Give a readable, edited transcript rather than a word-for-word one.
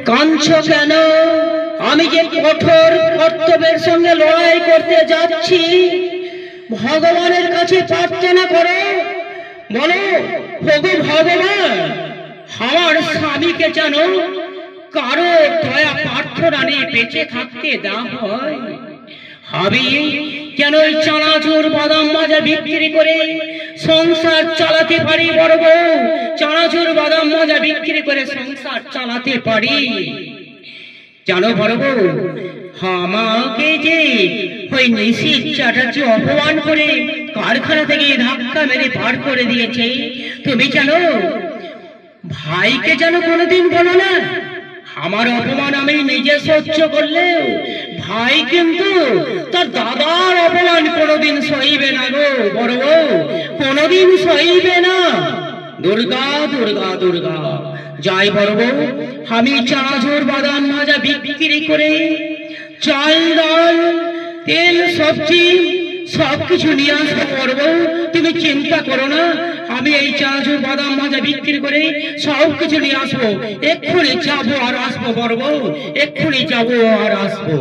কাঁদছ কেন? আমি যে কঠোর কর্তব্যের সঙ্গে লড়াই করতে যাচ্ছি, ভগবানের কাছে প্রার্থনা করো, বলো ওগো ভগবান, আমার স্বামীকে যেন কারো দয়া প্রার্থনা নিয়ে বেঁচে থাকতে দেওয়া হয়। আমি কেন ওই চানাচুর বাদাম ভাজা বিক্রি করে সংসার চালাতে পারি? বড় বউ, চানাচুর বাদাম ভাজা বিক্রি করে সংসার চালাতে পারি। জানো বড় বউ, আমাকে যে ওই নিশিত চ্যাটার্জি অপমান করে কারখানা থেকে ধাক্কা মেরে পার করে দিয়েছে, তুমি জানো? ভাইকে যেন কোনোদিন বলো না। আমার অপমান আমি নিজে সহ্য করলে ভাই কিন্তু তার দাদার অপমান কোনোদিন সইবে না গো বড় বউ, কোনোদিন সইবে না। দুর্গা দুর্গা দুর্গা। যাই বড় বউ, আমি চানাচুর বাদাম ভাজা বিক্রি করে চাল ডাল তেল সবজি সবকিছু নিয়ে আসবো বড় বউ, তুমি চিন্তা করো না। আমি এই চানাচুর বাদাম ভাজা বিক্রি করে সবকিছু নিয়ে আসবো। এক্ষুনি যাবো আর আসবো বড় বউ, এক্ষুনি যাবো আর আসবো।